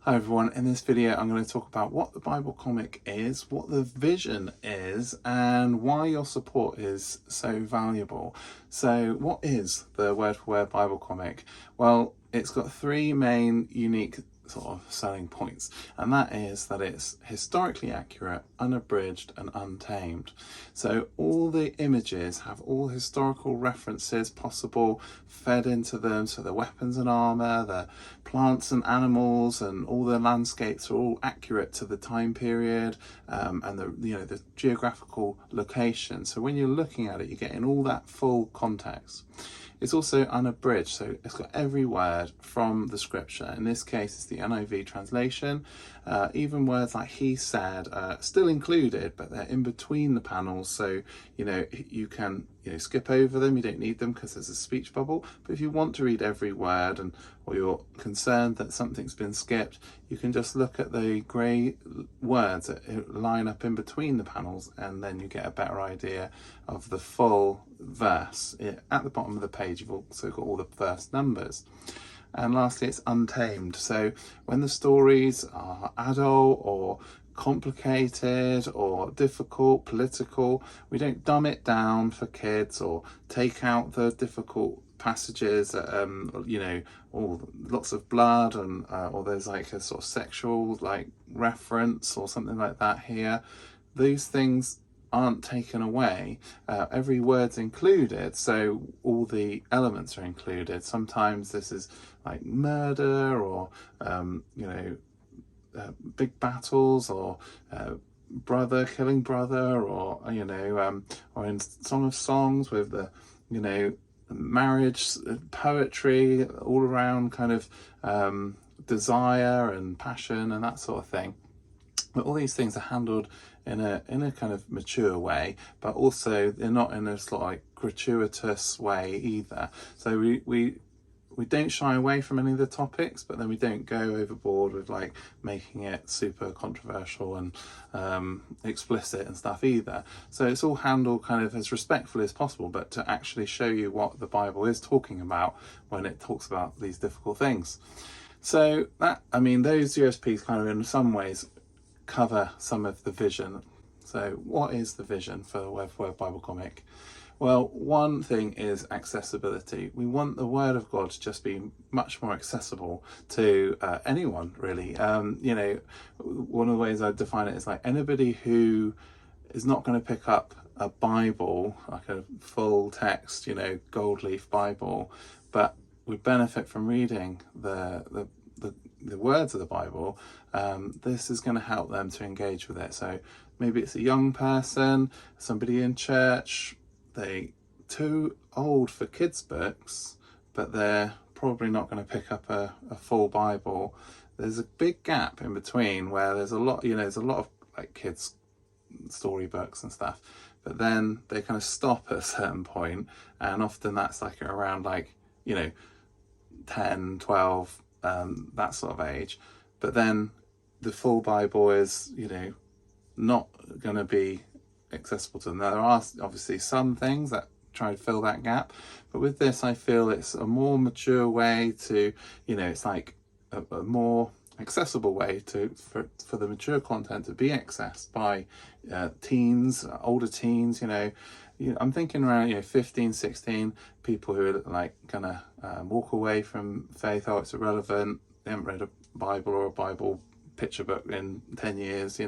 Hi everyone, in this video I'm going to talk about what the Bible comic is, what the vision is, and why your support is so valuable. So what is the word for word Bible comic? Well, it's got three main unique sort of selling points, and that is that it's historically accurate, unabridged and untamed. So all the images have all historical references possible fed into them, so the weapons and armor, the plants and animals and all the landscapes are all accurate to the time period, and the geographical location. So when you're looking at it, you're getting all that full context. It's also unabridged, so it's got every word from the scripture. In this case, it's the NIV translation. Even words like he said still included, but they're in between the panels, so you can skip over them. You don't need them because there's a speech bubble. But if you want to read every word, or you're concerned that something's been skipped, you can just look at the grey words that line up in between the panels, and then you get a better idea of the full verse. At the bottom of the page, you've also got all the verse numbers. And lastly, it's untamed. So when the stories are adult or complicated or difficult, political, we don't dumb it down for kids or take out the difficult passages, or lots of blood, and or there's like a sort of sexual reference or something like that here. These things aren't taken away. Every word's included, so all the elements are included. Sometimes this is like murder, or big battles, or brother killing brother, or or in Song of Songs with the marriage, poetry, all around kind of desire and passion and that sort of thing. But all these things are handled in a kind of mature way, but also they're not in a sort of like gratuitous way either. So we don't shy away from any of the topics, but then we don't go overboard with like making it super controversial and explicit and stuff either. So it's all handled kind of as respectfully as possible, but to actually show you what the Bible is talking about when it talks about these difficult things. So those USPs kind of in some ways cover some of the vision. So what is the vision for the Word for Word Bible comic? Well, one thing is accessibility. We want the Word of God to just be much more accessible to anyone, really. One of the ways I define it is like anybody who is not going to pick up a Bible, like a full text, gold leaf Bible, but would benefit from reading the words of the Bible. This is going to help them to engage with it. So maybe it's a young person, somebody in church, they're too old for kids' books, but they're probably not going to pick up a full Bible. There's a big gap in between where there's a lot of like kids' storybooks and stuff, but then they kind of stop at a certain point, and often that's like around 10, 12, that sort of age. But then the full Bible is not going to be accessible to them. Now, there are obviously some things that try to fill that gap, but with this I feel it's a more mature way to, it's like a more accessible way for the mature content to be accessed by teens, older teens. I'm thinking around 15, 16, people who are like gonna walk away from faith. Oh, it's irrelevant, they haven't read a Bible or a Bible picture book in 10 years,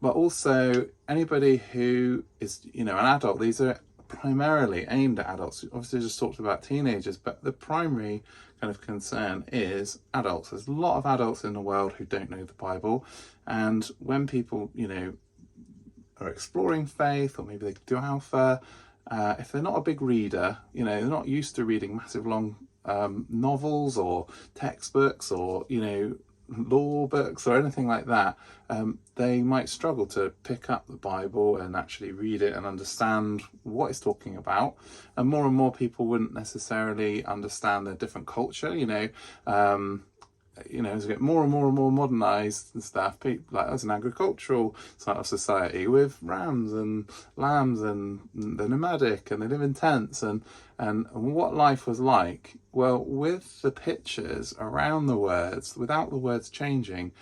But also anybody who is an adult. These are primarily aimed at adults. Obviously just talked about teenagers, but the primary kind of concern is adults. There's a lot of adults in the world who don't know the Bible, and when people are exploring faith, or maybe they do alpha, if they're not a big reader, they're not used to reading massive long novels or textbooks or law books or anything like that, they might struggle to pick up the Bible and actually read it and understand what it's talking about. And more people wouldn't necessarily understand the different culture. you know, as we get more and more and more modernized and stuff, people, like, as an agricultural sort of society with rams and lambs, and they're nomadic and they live in tents, and what life was like. Well, with the pictures around the words, without the words changing,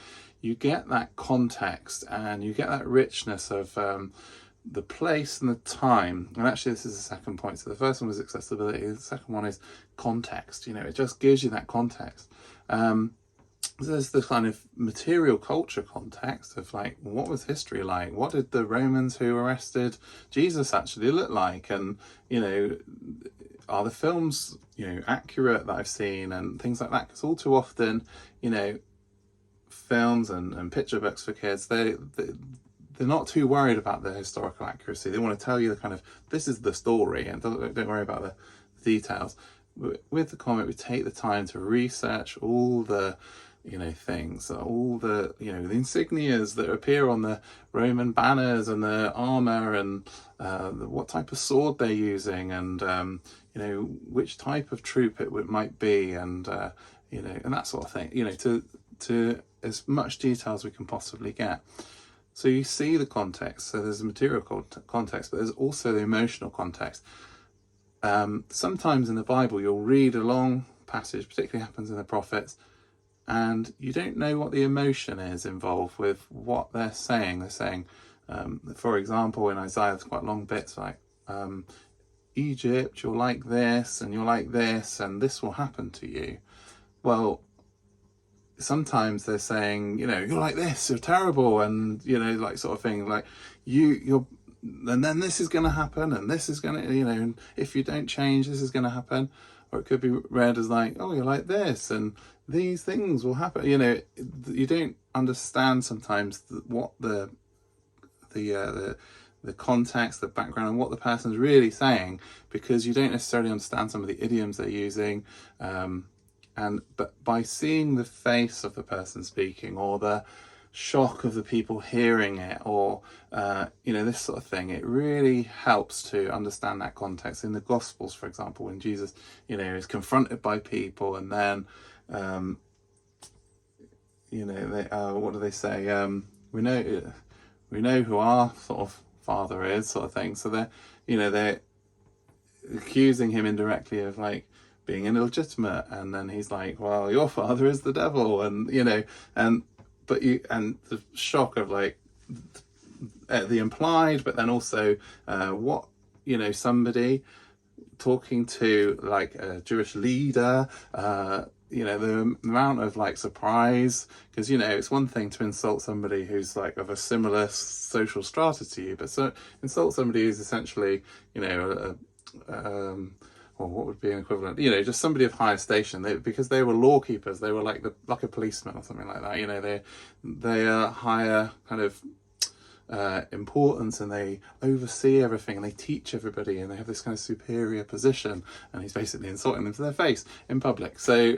you get that context and you get that richness of the place and the time. And actually, this is the second point. So the first one was accessibility. The second one is context. You know, it just gives you that context. There's the kind of material culture context of, like, what was history like? What did the Romans who arrested Jesus actually look like? And, you know, are the films, you know, accurate that I've seen, and things like that? Because all too often, you know, films and picture books for kids, they're not too worried about the historical accuracy. They want to tell you the kind of, this is the story, and don't worry about the details. With the comic, we take the time to research all the, you know, things, all the, you know, the insignias that appear on the Roman banners and the armor, and what type of sword they're using, and you know, which type of troop it might be, and you know, and that sort of thing. You know, to as much detail as we can possibly get. So you see the context. So there's the material context, but there's also the emotional context. Sometimes in the Bible, you'll read a long passage, particularly happens in the prophets, and you don't know what the emotion is involved with what they're saying. They're saying, for example, in Isaiah, there's quite long bits like, Egypt, you're like this, and you're like this, and this will happen to you. Well, sometimes they're saying, you know, you're like this, you're terrible, and, you know, like, sort of thing, like, you're, and then this is going to happen, and this is going to, you know, and if you don't change, this is going to happen. Or it could be read as like, oh, you're like this, and these things will happen. You know, you don't understand sometimes what the context, the background, and what the person's really saying, because you don't necessarily understand some of the idioms they're using. But by seeing the face of the person speaking, or the shock of the people hearing it, or you know, this sort of thing, it really helps to understand that context. In the Gospels, for example, when Jesus, you know, is confronted by people, and then you know, they what do they say? We know who our sort of father is, sort of thing. So they're, you know, they're accusing him indirectly of, like, being illegitimate, and then he's like, well, your father is the devil, and, you know, and the shock of, like, the implied, but then also what, you know, somebody talking to, like, a Jewish leader, you know, the amount of, like, surprise, because, you know, it's one thing to insult somebody who's, like, of a similar social strata to you, but so insult somebody who's essentially, you know, or what would be an equivalent, you know, just somebody of higher station, because they were law keepers, they were like a policeman or something like that, you know, they are higher kind of importance, and they oversee everything, and they teach everybody, and they have this kind of superior position, and he's basically insulting them to their face in public. So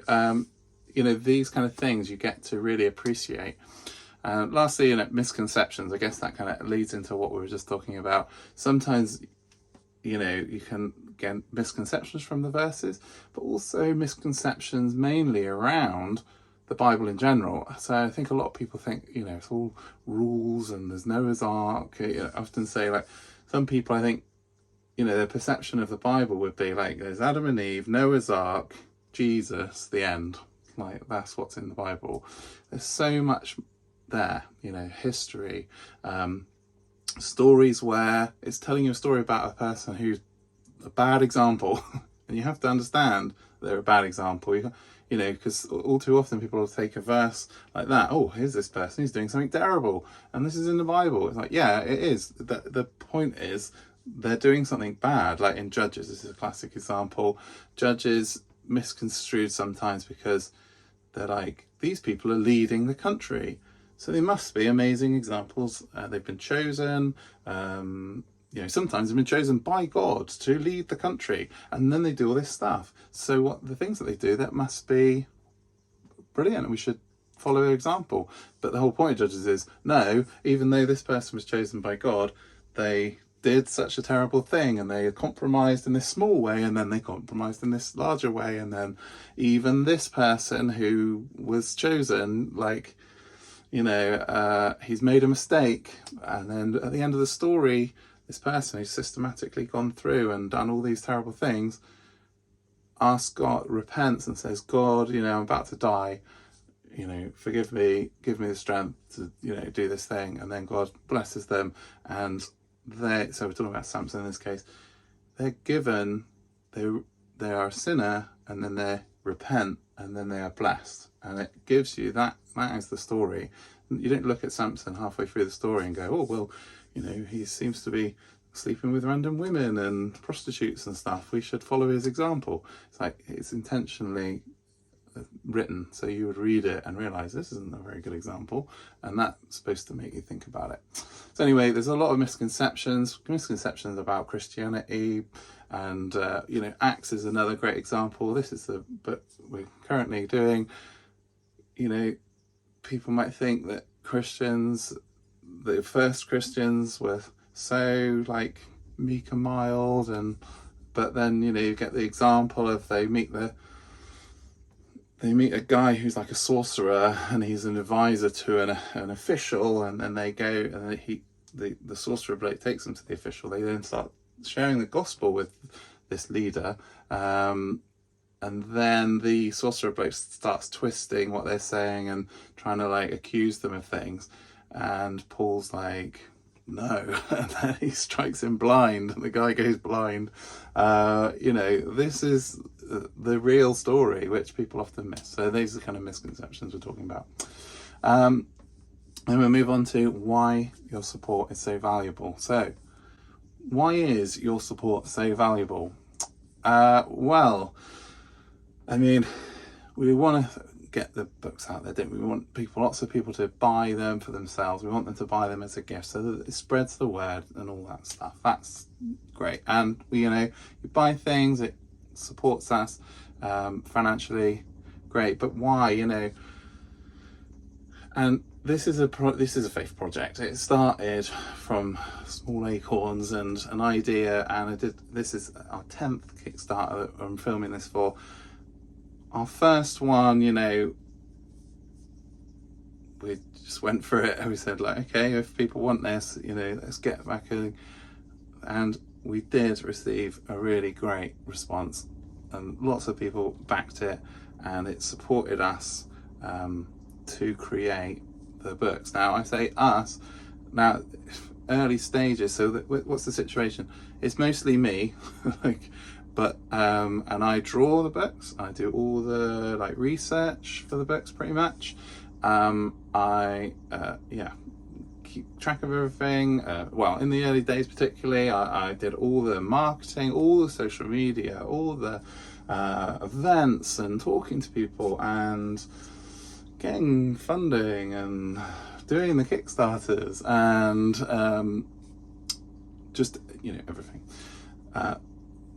you know, these kind of things you get to really appreciate. Lastly, you know, misconceptions. I guess that kind of leads into what we were just talking about. Sometimes, you know, you can get misconceptions from the verses, but also misconceptions mainly around the Bible in general. So I think a lot of people think, you know, it's all rules and there's Noah's Ark. You know, I often say, like, some people, I think, you know, their perception of the Bible would be like, there's Adam and Eve, Noah's Ark, Jesus, the end. Like, that's what's in the Bible. There's so much there, you know, history, stories where it's telling you a story about a person who's a bad example, and you have to understand they're a bad example. You know, because all too often people will take a verse like that. Oh, here's this person who's doing something terrible, and this is in the Bible. It's like, yeah, it is. The point is they're doing something bad. Like in Judges, this is a classic example. Judges misconstrued sometimes because they're like, these people are leading the country, so they must be amazing examples. They've been chosen. You know, sometimes they've been chosen by God to lead the country, and then they do all this stuff. So what the things that they do, that must be brilliant, and we should follow their example. But the whole point of Judges is, no, even though this person was chosen by God, they did such a terrible thing, and they compromised in this small way, and then they compromised in this larger way, and then even this person who was chosen, like, he's made a mistake, and then at the end of the story, this person who's systematically gone through and done all these terrible things asks God, repents and says, God, I'm about to die, forgive me, give me the strength to, do this thing. And then God blesses them, and so we're talking about Samson in this case, they're given, they are a sinner, and then they repent, and then they are blessed. And it gives you that is the story. You don't look at Samson halfway through the story and go, oh, well, he seems to be sleeping with random women and prostitutes and stuff. We should follow his example. It's like, it's intentionally written so you would read it and realize this isn't a very good example, and that's supposed to make you think about it. So anyway, there's a lot of misconceptions about Christianity, and Acts is another great example. This is the book we're currently doing. People might think that the first Christians were so like meek and mild, but then you get the example of they meet a guy who's like a sorcerer, and he's an advisor to an official, and then they go, and the sorcerer bloke takes them to the official. They then start sharing the gospel with this leader, and then the sorcerer bloke starts twisting what they're saying and trying to like accuse them of things, and Paul's like, no, and then he strikes him blind, and the guy goes blind. This is the real story, which people often miss. So these are the kind of misconceptions we're talking about. Then we'll move on to why your support is so valuable. So why is your support so valuable? Well, I mean, we want to get the books out there, don't we? We want lots of people to buy them for themselves. We want them to buy them as a gift so that it spreads the word and all that stuff. That's great. And you buy things, it supports us financially, great. But why? And this is a faith project. It started from small acorns and an idea, and this is our 10th Kickstarter that I'm filming this for. Our first one, we just went for it, and we said, like, okay, if people want this, let's get back in. And we did receive a really great response, and lots of people backed it, and it supported us to create the books. Now, I say us, now early stages, so what's the situation? It's mostly me, but and I draw the books, I do all the research for the books pretty much. I keep track of everything. Well, in the early days particularly, I did all the marketing, all the social media, all the events, and talking to people, and getting funding, and doing the Kickstarters, and just everything.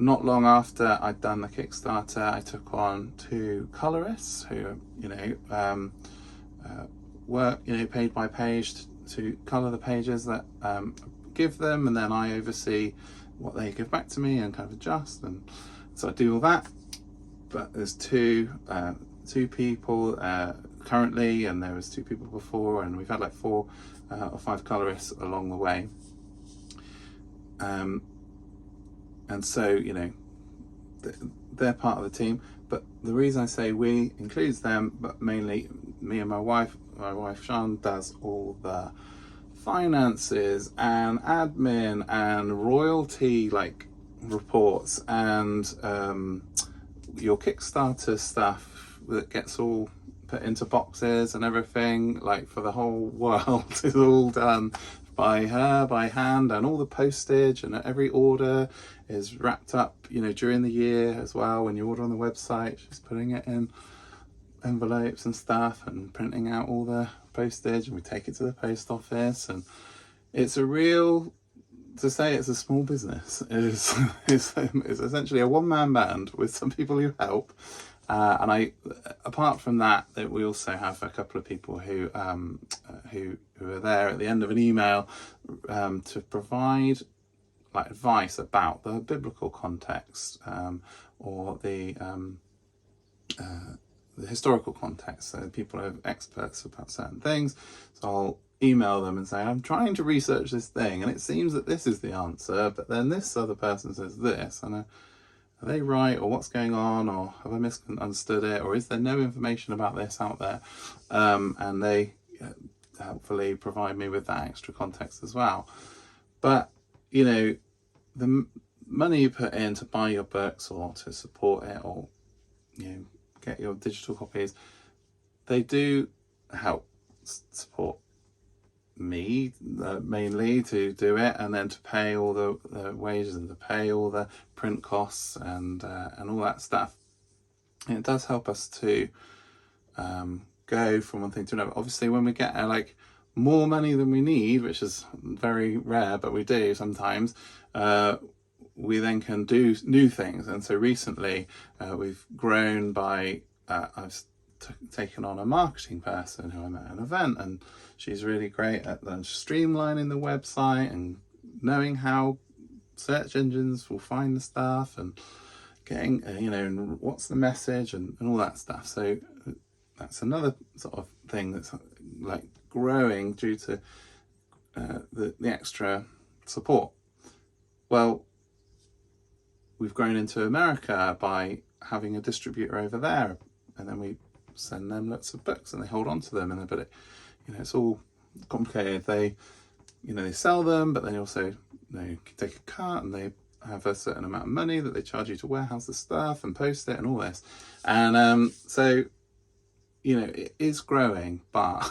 Not long after I'd done the Kickstarter, I took on 2 colorists who work paid by page to colour the pages that give them, and then I oversee what they give back to me and kind of adjust, and so I do all that. But there's two people currently, and there was 2 people before, and we've had 4 or 5 colorists along the way. And so, they're part of the team. But the reason I say we includes them, but mainly me and my wife Sean does all the finances and admin and royalty reports, and your Kickstarter stuff that gets all put into boxes and everything, for the whole world, is all done by her, by hand, and all the postage and every order is wrapped up, during the year as well. When you order on the website, she's putting it in envelopes and stuff and printing out all the postage, and we take it to the post office. And it's to say it's a small business is essentially a one-man band with some people who help. And apart from that, we also have a couple of people who are there at the end of an email to provide like advice about the biblical context, or the historical context. So people are experts about certain things. So I'll email them and say, I'm trying to research this thing and it seems that this is the answer, but then this other person says this, and are they right, or what's going on, or have I misunderstood it, or is there no information about this out there? And they helpfully provide me with that extra context as well. But you know, the money you put in to buy your books or to support it, or you know, get your digital copies, they do help support me mainly to do it, and then to pay all the wages and to pay all the print costs and all that stuff. And it does help us to go from one thing to another. Obviously, when we get like more money than we need, which is very rare, but we do sometimes, we then can do new things. And so recently we've grown by I've taken on a marketing person who I met at an event, and she's really great at streamlining the website and knowing how search engines will find the stuff, and getting you know, what's the message and all that stuff. So that's another sort of thing that's like growing due to the extra support. Well, we've grown into America by having a distributor over there, and then we send them lots of books and they hold on to them, and but it, you know, it's all complicated. They, you know, they sell them, but they also, they take a cut, and they have a certain amount of money that they charge you to warehouse the stuff and post it and all this. And so, you know, it is growing, but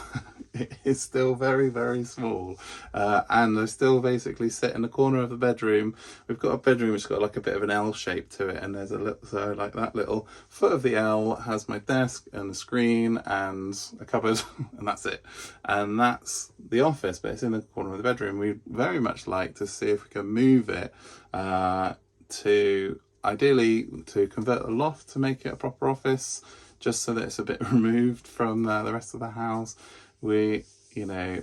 it is still very, very small. And I still basically sit in the corner of the bedroom. We've got a bedroom which has got like a bit of an L shape to it, and there's a little, so like that little foot of the L has my desk and a screen and a cupboard, and that's it. And that's the office, but it's in the corner of the bedroom. We'd very much like to see if we can move it to, ideally, to convert the loft to make it a proper office, just so that it's a bit removed from the rest of the house. We, you know,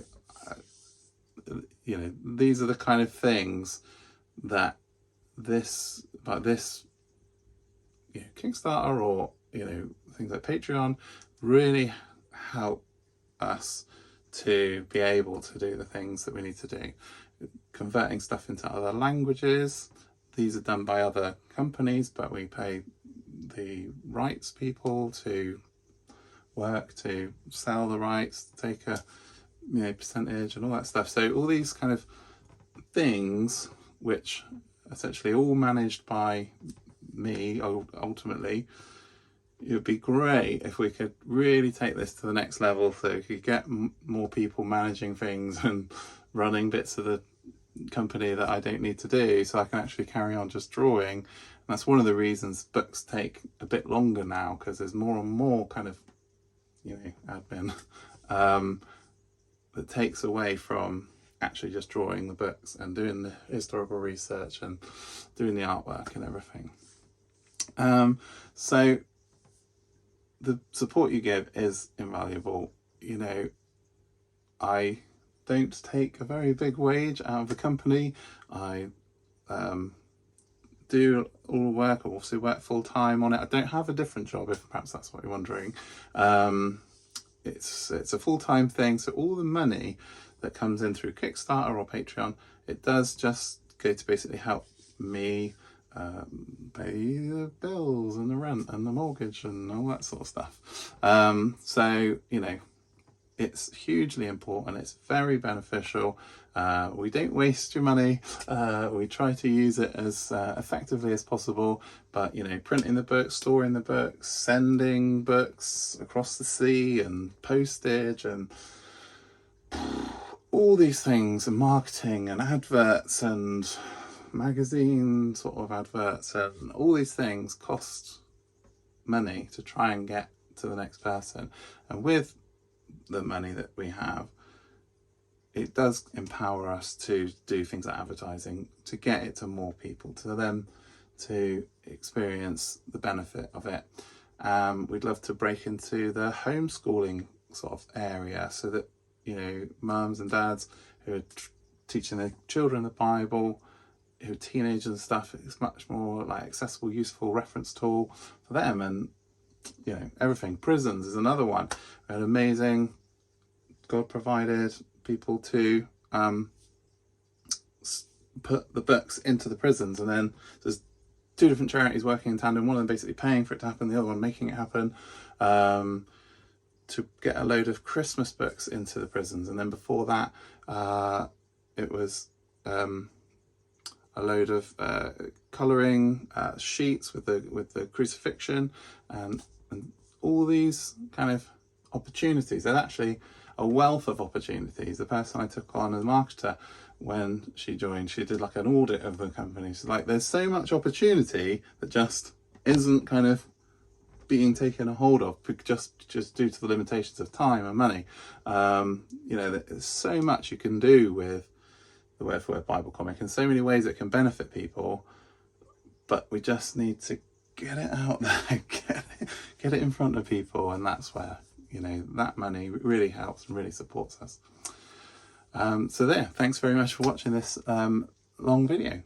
these are the kind of things that this you know, Kickstarter, or you know, things like Patreon really help us to be able to do the things that we need to do. Converting stuff into other languages. These are done by other companies, but we pay the rights people to work to sell the rights, take a, you know, percentage and all that stuff. So all these kind of things, which essentially all managed by me ultimately, it would be great if we could really take this to the next level, so we could get more people managing things and running bits of the company that I don't need to do, so I can actually carry on just drawing. And that's one of the reasons books take a bit longer now, because there's more and more kind of, you know, admin that takes away from actually just drawing the books and doing the historical research and doing the artwork and everything. So the support you give is invaluable. You know, I don't take a very big wage out of the company. I do all the work. I also work full time on it. I don't have a different job, if perhaps that's what you're wondering. It's a full-time thing, so all the money that comes in through Kickstarter or Patreon, it does just go to basically help me pay the bills and the rent and the mortgage and all that sort of stuff. So, you know, it's hugely important. It's very beneficial. We don't waste your money. We try to use it as effectively as possible. But, you know, printing the books, storing the books, sending books across the sea, and postage, and all these things, and marketing and adverts and magazine sort of adverts, and all these things cost money to try and get to the next person. And with the money that we have, it does empower us to do things like advertising, to get it to more people, to them to experience the benefit of it. We'd love to break into the homeschooling sort of area, so that, you know, mums and dads who are teaching their children the Bible who are teenagers and stuff, it's much more like accessible, useful reference tool for them. And you know, everything. Prisons is another one. We had amazing, God provided people to put the books into the prisons, and then there's two different charities working in tandem, one of them basically paying for it to happen, the other one making it happen, to get a load of Christmas books into the prisons. And then before that, it was a load of colouring sheets with the crucifixion, and all these kind of opportunities. There's actually a wealth of opportunities. The person I took on as a marketer, when she joined, she did like an audit of the company. So like, there's so much opportunity that just isn't kind of being taken a hold of just due to the limitations of time and money. You know, there's so much you can do with the Word for Word Bible comic, and so many ways it can benefit people, but we just need to get it out there, get it in front of people, and that's where, you know, that money really helps and really supports us. So there, thanks very much for watching this long video.